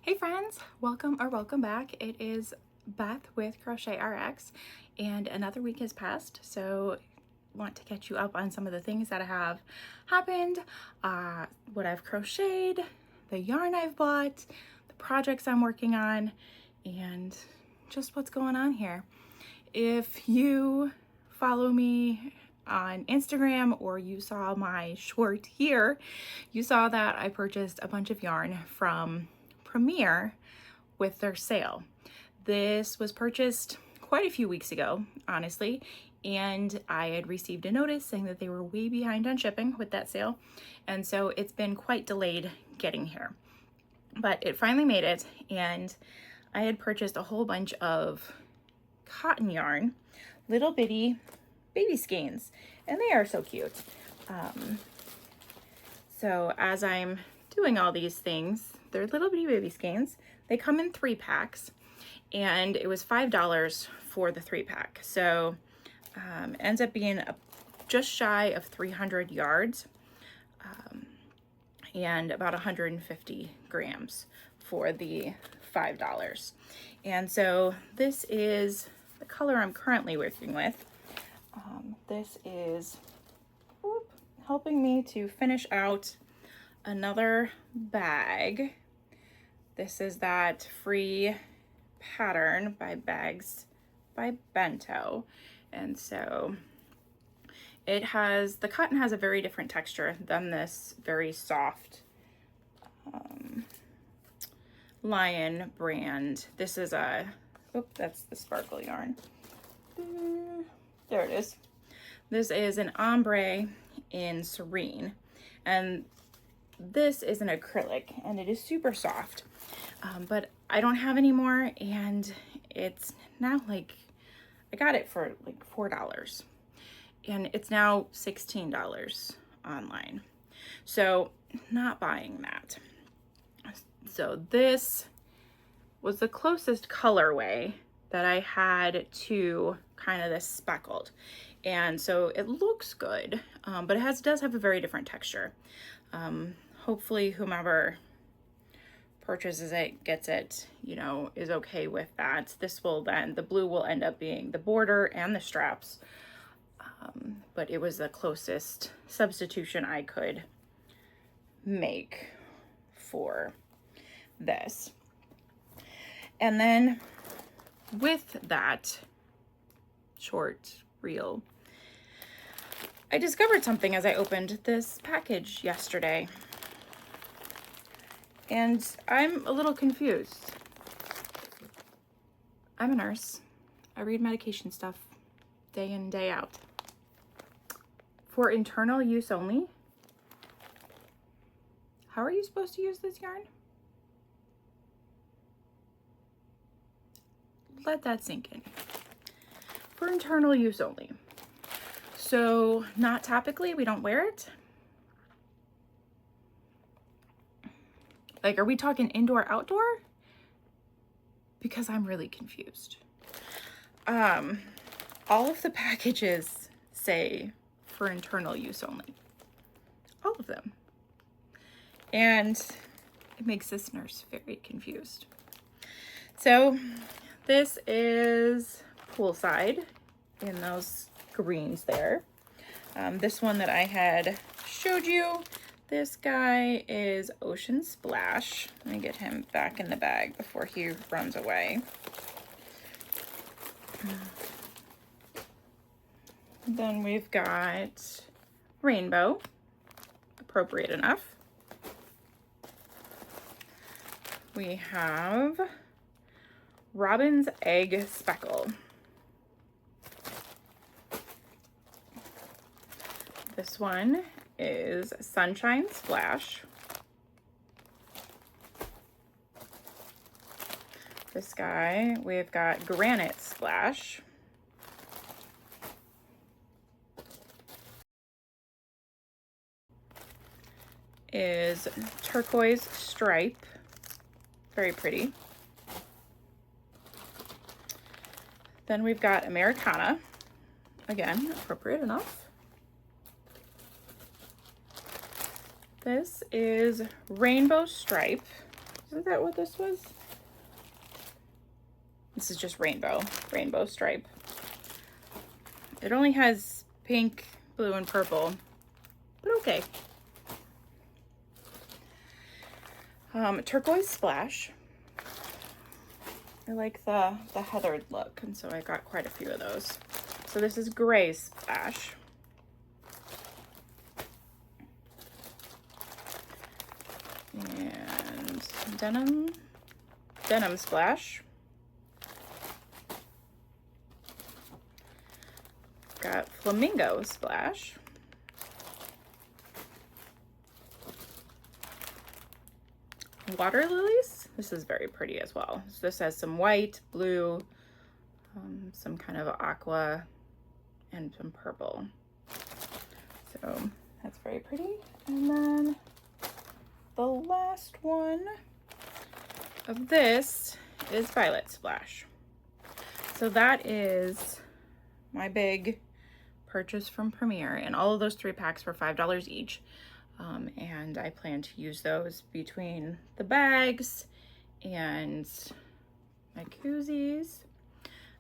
Hey friends, welcome back. It is Beth with CrochetrX and another week has passed, so want to catch you up on some of the things that have happened, what I've crocheted, the yarn I've bought, the projects I'm working on, and just what's going on here. If you follow me on Instagram or you saw my short here, you saw that I purchased a bunch of yarn from Premier with their sale. This was purchased quite a few weeks ago, honestly, and I had received a notice saying that they were way behind on shipping with that sale, and so it's been quite delayed getting here. But it finally made it, and I had purchased a whole bunch of cotton yarn, little bitty baby skeins, and they are so cute. So as I'm doing all these things, they're little bitty baby skeins. They come in 3-packs, and it was $5 for the 3-pack. So ends up being just shy of 300 yards and about 150 grams for the $5. And so this is the color I'm currently working with. This is helping me to finish out another bag. This is that free pattern by Bags by Bento. And so it has, the cotton has a very different texture than this very soft Lion brand. This is a, that's the sparkle yarn. There it is. This is an ombre in Serene, and this is an acrylic, and it is super soft, but I don't have any more, and it's now like, I got it for like $4, and it's now $16 online, so not buying that. So this was the closest colorway that I had to kind of this speckled, and so it looks good, but it does have a very different texture. Hopefully whomever purchases it, gets it, you know, is okay with that. This will then, the blue will end up being the border and the straps, but it was the closest substitution I could make for this. And then with that short reel, I discovered something as I opened this package yesterday, and I'm a little confused. I'm a nurse. I read medication stuff day in, day out. For internal use only? How are you supposed to use this yarn? Let that sink in. For internal use only. So not topically, we don't wear it? Like, are we talking indoor, outdoor? Because I'm really confused. All of the packages say for internal use only. All of them. And it makes this nurse very confused. So this is poolside in those greens there. This one that I had showed you, this guy is Ocean Splash. Let me get him back in the bag before he runs away. Then we've got Rainbow, appropriate enough. We have Robin's Egg Speckle. This one is Sunshine Splash. This guy, we've got Granite Splash. Is Turquoise Stripe. Very pretty. Then we've got Americana. Again, appropriate enough. This is Rainbow Stripe. Isn't that what this was? This is just rainbow stripe. It only has pink, blue, and purple, but okay. Turquoise splash. I like the heathered look, and so I got quite a few of those. So this is gray splash. And denim splash. Got flamingo splash. Water lilies. This is very pretty as well. So this has some white, blue, some kind of aqua, and some purple. So that's very pretty. And then the last one of this is violet splash. So that is my big purchase from Premier, and all of those 3 packs were $5 each. And I plan to use those between the bags and my koozies.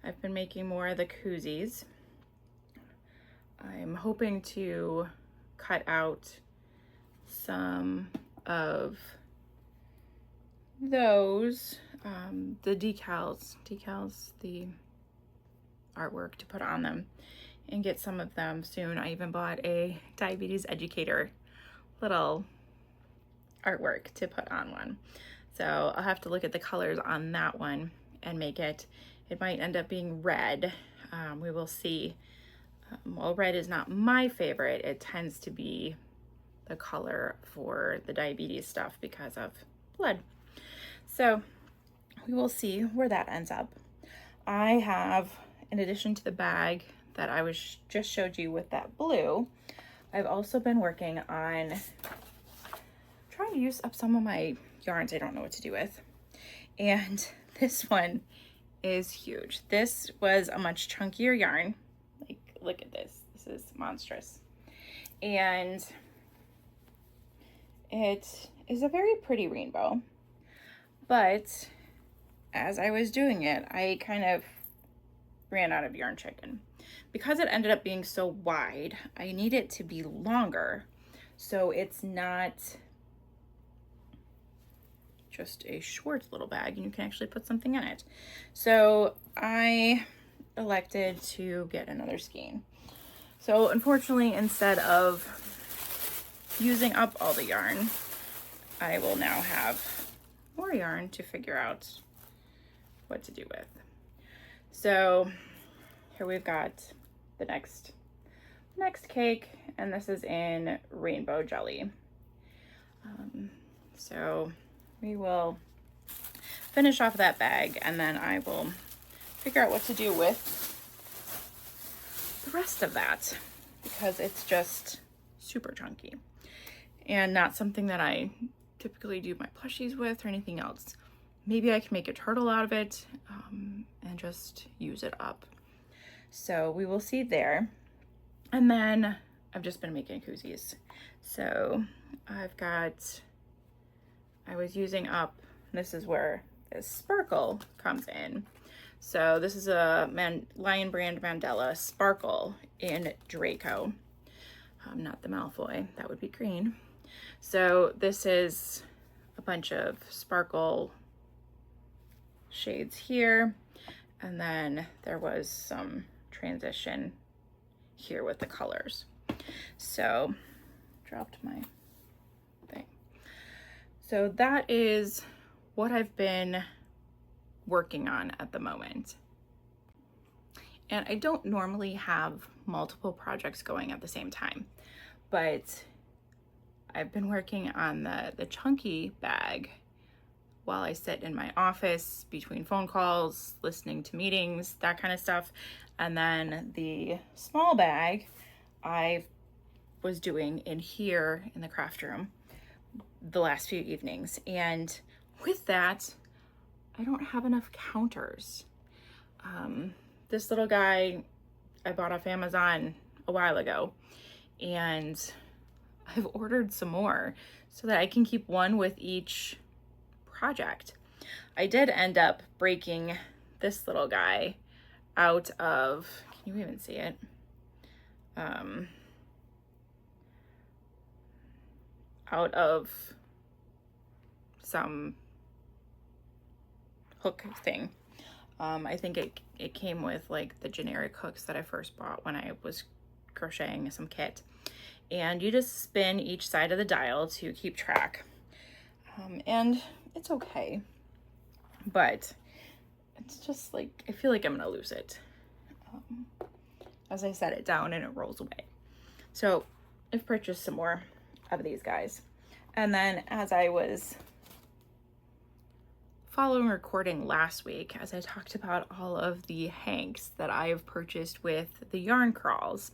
I've been making more of the koozies. I'm hoping to cut out some of those, the decals, the artwork to put on them, and get some of them soon. I even bought a Diabetes Educator little artwork to put on one. So I'll have to look at the colors on that one and make it. It might end up being red. We will see. Well, red is not my favorite. It tends to be the color for the diabetes stuff because of blood. So we will see where that ends up. I have, in addition to the bag that I just showed you with that blue, I've also been working on trying to use up some of my yarns I don't know what to do with. And this one is huge. This was a much chunkier yarn. Like, look at this. This is monstrous. And it is a very pretty rainbow. But as I was doing it, I kind of ran out of yarn chicken. Because it ended up being so wide, I need it to be longer, so it's not just a short little bag and you can actually put something in it. So I elected to get another skein. So unfortunately, instead of using up all the yarn, I will now have more yarn to figure out what to do with. So here we've got the next cake, and this is in rainbow jelly. So we will finish off that bag, and then I will figure out what to do with the rest of that, because it's just super chunky and not something that I typically do my plushies with or anything else. Maybe I can make a turtle out of it and just use it up. So we will see there. And then I've just been making koozies. So I was using up, this is where this sparkle comes in. So this is a Lion Brand Mandela Sparkle in Draco. Not the Malfoy, that would be green. So this is a bunch of sparkle shades here, and then there was some transition here with the colors. So dropped my thing. So that is what I've been working on at the moment. And I don't normally have multiple projects going at the same time, but I've been working on the chunky bag while I sit in my office between phone calls, listening to meetings, that kind of stuff. And then the small bag I was doing in here in the craft room the last few evenings. And with that, I don't have enough counters. This little guy I bought off Amazon a while ago, and I've ordered some more so that I can keep one with each project. I did end up breaking this little guy out of, can you even see it? Out of some hook thing. I think it came with like the generic hooks that I first bought when I was crocheting some kit. And you just spin each side of the dial to keep track. And it's okay, but it's just like, I feel like I'm gonna lose it as I set it down and it rolls away. So I've purchased some more of these guys. And then as I was following recording last week, as I talked about all of the hanks that I've purchased with the yarn crawls,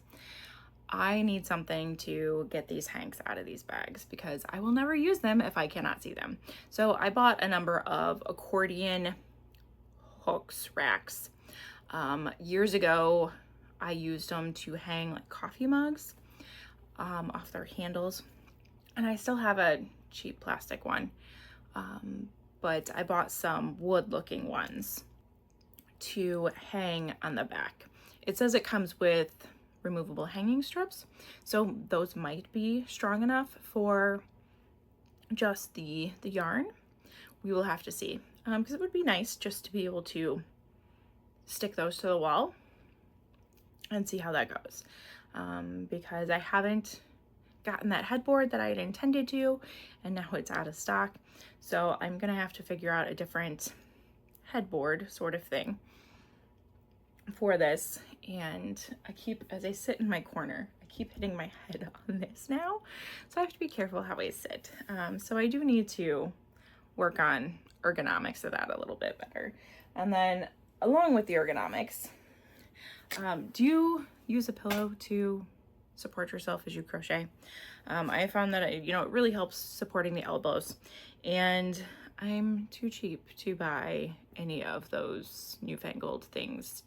I need something to get these hanks out of these bags because I will never use them if I cannot see them. So I bought a number of accordion hooks, racks. Years ago, I used them to hang like coffee mugs off their handles. And I still have a cheap plastic one, but I bought some wood looking ones to hang on the back. It says it comes with removable hanging strips, so those might be strong enough for just the yarn. We will have to see, because it would be nice just to be able to stick those to the wall and see how that goes, because I haven't gotten that headboard that I had intended to, and now it's out of stock. So I'm gonna have to figure out a different headboard sort of thing for this. And as I sit in my corner, I keep hitting my head on this now. So I have to be careful how I sit. So I do need to work on ergonomics of that a little bit better. And then along with the ergonomics, do you use a pillow to support yourself as you crochet? I found that it really helps supporting the elbows, and I'm too cheap to buy any of those newfangled things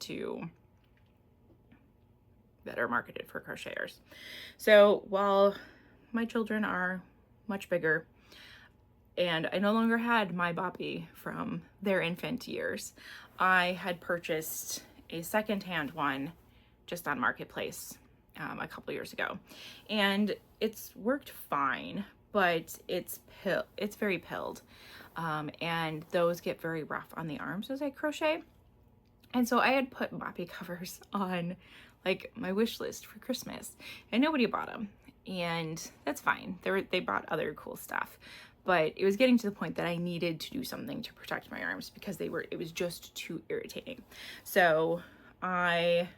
that are marketed for crocheters. So while my children are much bigger and I no longer had my boppy from their infant years, I had purchased a secondhand one just on Marketplace a couple years ago, and it's worked fine, but it's very pilled, and those get very rough on the arms as I crochet. And so I had put boppy covers on like my wish list for Christmas, and nobody bought them, and that's fine. They bought other cool stuff, but it was getting to the point that I needed to do something to protect my arms because it was just too irritating. So I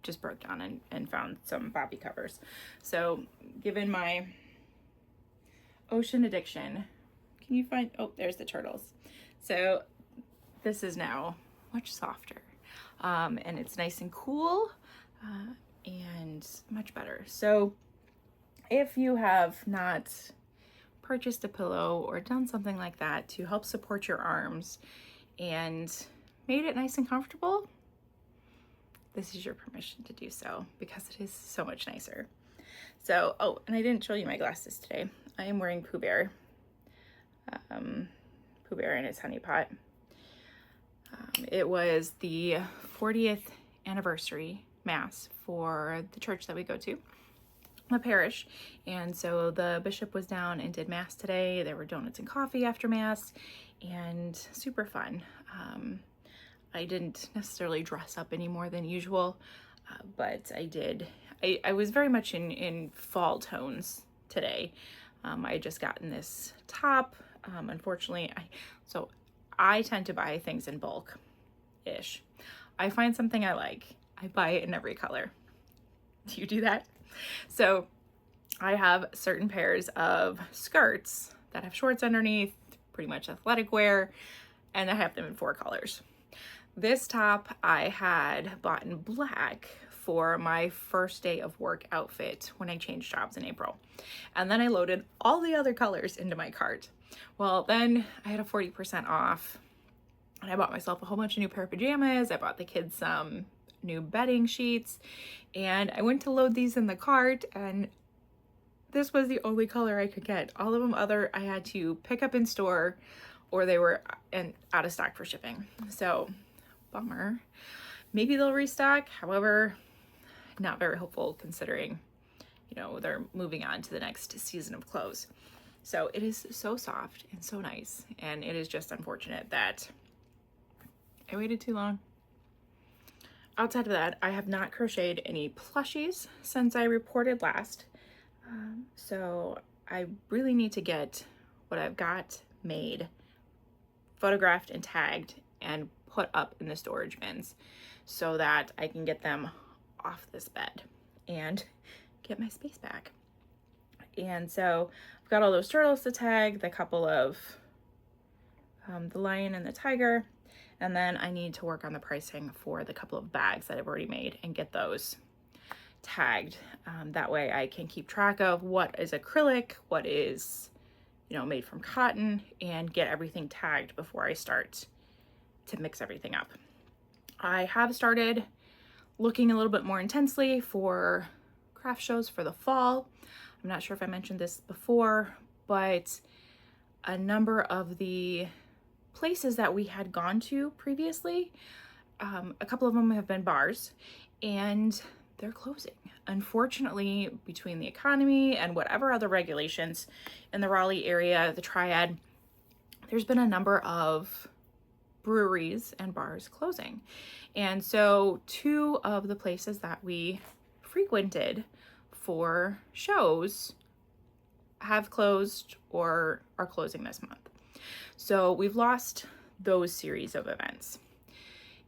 just broke down and found some boppy covers. So given my ocean addiction, can you find, oh, there's the turtles. So this is now much softer, and it's nice and cool, and much better. So if you have not purchased a pillow or done something like that to help support your arms and made it nice and comfortable, this is your permission to do so, because it is so much nicer. So, oh, and I didn't show you my glasses today. I am wearing Pooh Bear in his honey pot. It was the 40th anniversary mass for the church that we go to, the parish, and so the bishop was down and did mass today. There were donuts and coffee after mass, and super fun. I didn't necessarily dress up any more than usual, but I did. I was very much in fall tones today. I had just gotten this top. Unfortunately, I tend to buy things in bulk-ish. I find something I like, I buy it in every color. Do you do that? So I have certain pairs of skirts that have shorts underneath, pretty much athletic wear, and I have them in 4 colors. This top I had bought in black for my first day of work outfit when I changed jobs in April. And then I loaded all the other colors into my cart. Well, then I had a 40% off, and I bought myself a whole bunch of new pair of pajamas. I bought the kids some new bedding sheets, and I went to load these in the cart, and this was the only color I could get. All of them other I had to pick up in store, or they were out of stock for shipping. So bummer. Maybe they'll restock. However, not very hopeful considering, you know, they're moving on to the next season of clothes. So it is so soft and so nice. And it is just unfortunate that I waited too long. Outside of that, I have not crocheted any plushies since I reported last. So I really need to get what I've got made, photographed and tagged, and put up in the storage bins so that I can get them off this bed and get my space back. And so I've got all those turtles to tag, the couple of the lion and the tiger, and then I need to work on the pricing for the couple of bags that I've already made and get those tagged. That way I can keep track of what is acrylic, what is, you know, made from cotton, and get everything tagged before I start to mix everything up. I have started looking a little bit more intensely for craft shows for the fall. I'm not sure if I mentioned this before, but a number of the places that we had gone to previously, a couple of them have been bars, and they're closing. Unfortunately, between the economy and whatever other regulations in the Raleigh area, the Triad, there's been a number of breweries and bars closing. And so 2 of the places that we frequented for shows have closed or are closing this month. So we've lost those series of events.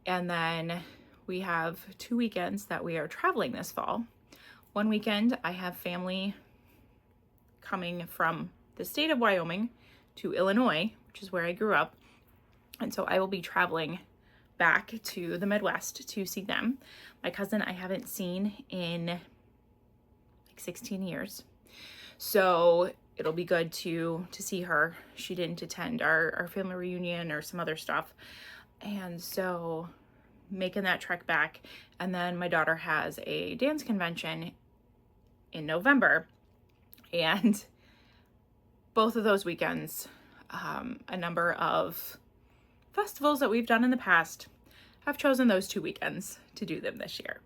And then we have 2 weekends that we are traveling this fall. One weekend I have family coming from the state of Wyoming to Illinois, which is where I grew up. And so I will be traveling back to the Midwest to see them. My cousin I haven't seen in like 16 years. So it'll be good to see her. She didn't attend our family reunion or some other stuff. And so making that trek back. And then my daughter has a dance convention in November. And both of those weekends, a number of festivals that we've done in the past have chosen those 2 weekends to do them this year.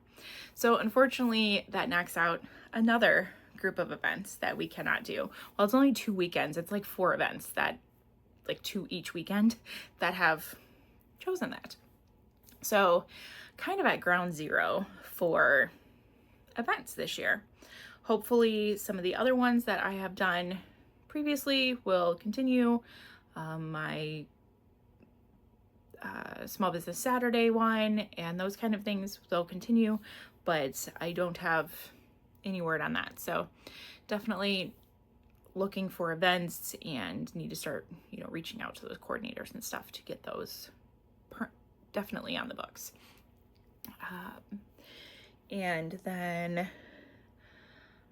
So unfortunately, that knocks out another group of events that we cannot do. Well, it's only 2 weekends. It's like 4 events that, like 2 each weekend, that have chosen that. So kind of at ground zero for events this year. Hopefully some of the other ones that I have done previously will continue. My Small Business Saturday one and those kind of things will continue, but I don't have any word on that. So definitely looking for events and need to start, you know, reaching out to those coordinators and stuff to get those definitely on the books. And then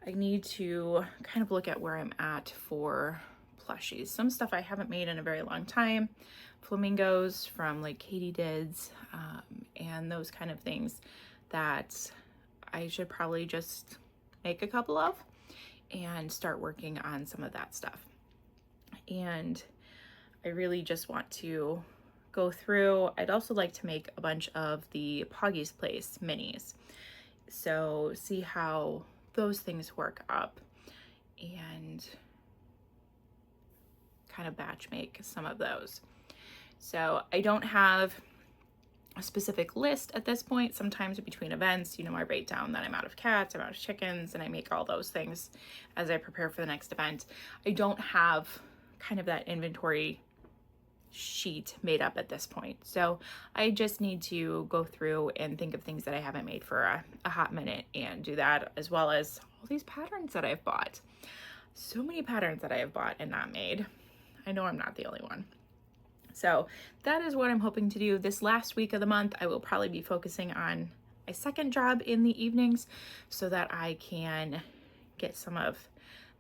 I need to kind of look at where I'm at for plushies. Some stuff I haven't made in a very long time. Flamingos from like Katydids, and those kind of things that I should probably just make a couple of and start working on some of that stuff. And I really just want to go through. I'd also like to make a bunch of the Poggy's Place minis. So see how those things work up and kind of batch make some of those. So I don't have a specific list at this point. Sometimes between events, you know, I write down that I'm out of cats, I'm out of chickens, and I make all those things as I prepare for the next event. I don't have kind of that inventory sheet made up at this point. So I just need to go through and think of things that I haven't made for a hot minute and do that, as well as all these patterns that I've bought. So many patterns that I have bought and not made. I know I'm not the only one. So that is what I'm hoping to do this last week of the month. I will probably be focusing on a second job in the evenings so that I can get some of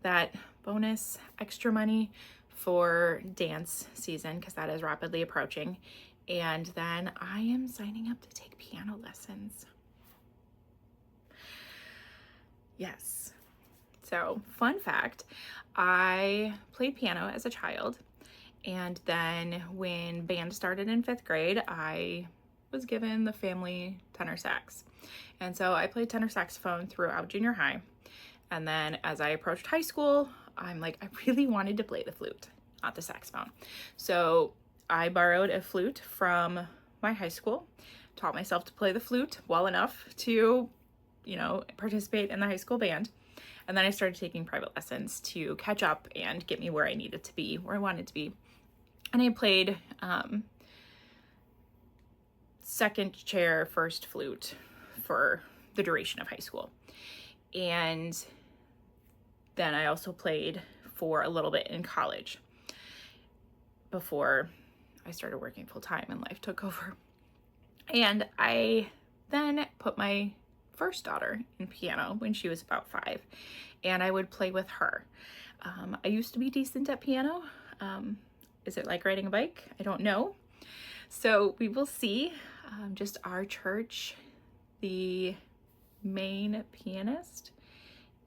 that bonus extra money for dance season, because that is rapidly approaching. And then I am signing up to take piano lessons. Yes. So, fun fact, I played piano as a child, and then when band started in 5th grade, I was given the family tenor sax. And so I played tenor saxophone throughout junior high. And then as I approached high school, I'm like, I really wanted to play the flute, not the saxophone. So I borrowed a flute from my high school, taught myself to play the flute well enough to, you know, participate in the high school band. And then I started taking private lessons to catch up and get me where I needed to be, where I wanted to be. And I played second chair, first flute for the duration of high school. And then I also played for a little bit in college before I started working full time and life took over. And I then put my first daughter in piano when she was about 5, and I would play with her. I used to be decent at piano. Is it like riding a bike? I don't know. So we will see. Just our church, the main pianist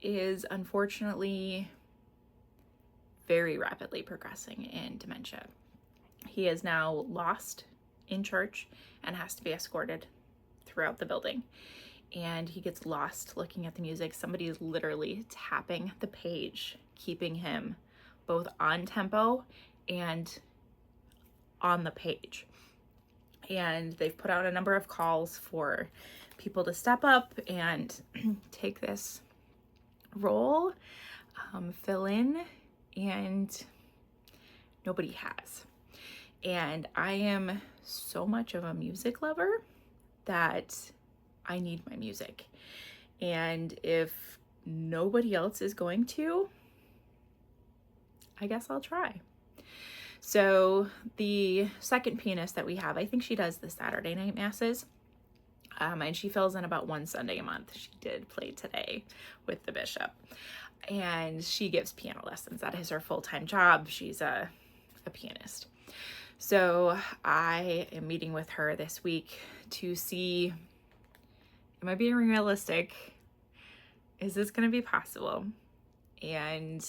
is unfortunately very rapidly progressing in dementia. He is now lost in church and has to be escorted throughout the building. And he gets lost looking at the music. Somebody is literally tapping the page, keeping him both on tempo and on the page. And they've put out a number of calls for people to step up and take this role, fill in, and nobody has. And I am so much of a music lover that I need my music. And if nobody else is going to, I guess I'll try. So the second pianist that we have, I think she does the Saturday night masses, and she fills in about one Sunday a month. She did play today with the bishop, and she gives piano lessons. That is her full-time job. She's a pianist. So I am meeting with her this week to see, am I being realistic? Is this going to be possible? And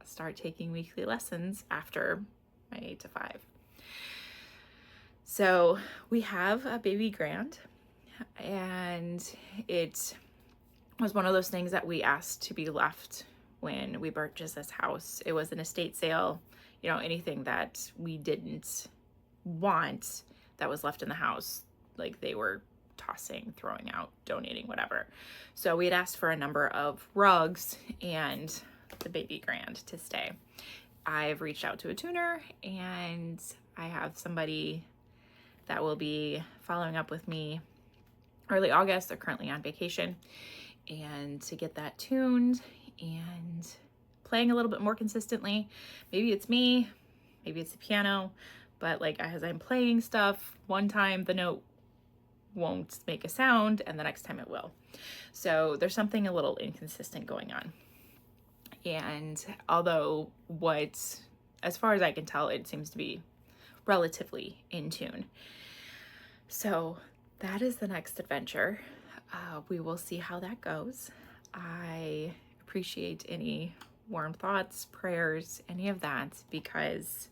start taking weekly lessons after my 8 to 5. So we have a baby grand, and it was one of those things that we asked to be left when we purchased this house. It was an estate sale, you know, anything that we didn't want that was left in the house, like they were tossing, throwing out, donating, whatever. So we had asked for a number of rugs and the baby grand to stay. I've reached out to a tuner, and I have somebody that will be following up with me early August. They're currently on vacation, and to get that tuned and playing a little bit more consistently. Maybe it's me, maybe it's the piano, but like as I'm playing stuff, one time the note won't make a sound and the next time it will. So there's something a little inconsistent going on. And although as far as I can tell, it seems to be relatively in tune. So that is the next adventure. We will see how that goes. I appreciate any warm thoughts, prayers, any of that, because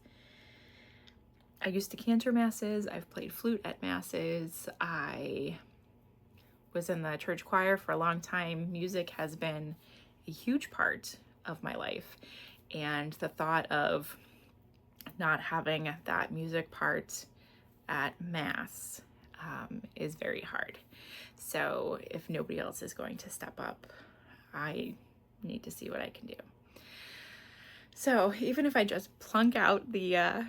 I used to cantor masses. I've played flute at masses. I was in the church choir for a long time. Music has been a huge part of my life, and the thought of not having that music part at mass is very hard. So if nobody else is going to step up, I need to see what I can do. So even if I just plunk out the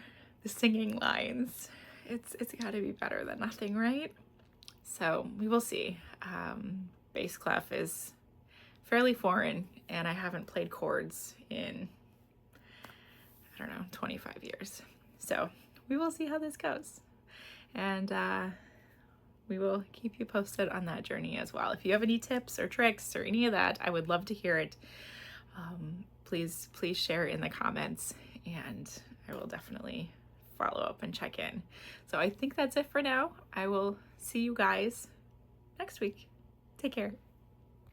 singing lines, it's got to be better than nothing, right? So we will see. Bass clef is fairly foreign, and I haven't played chords in, I don't know, 25 years. So we will see how this goes. And we will keep you posted on that journey as well. If you have any tips or tricks or any of that, I would love to hear it. Please share in the comments, and I will definitely follow up and check in. So I think that's it for now. I will see you guys next week. Take care.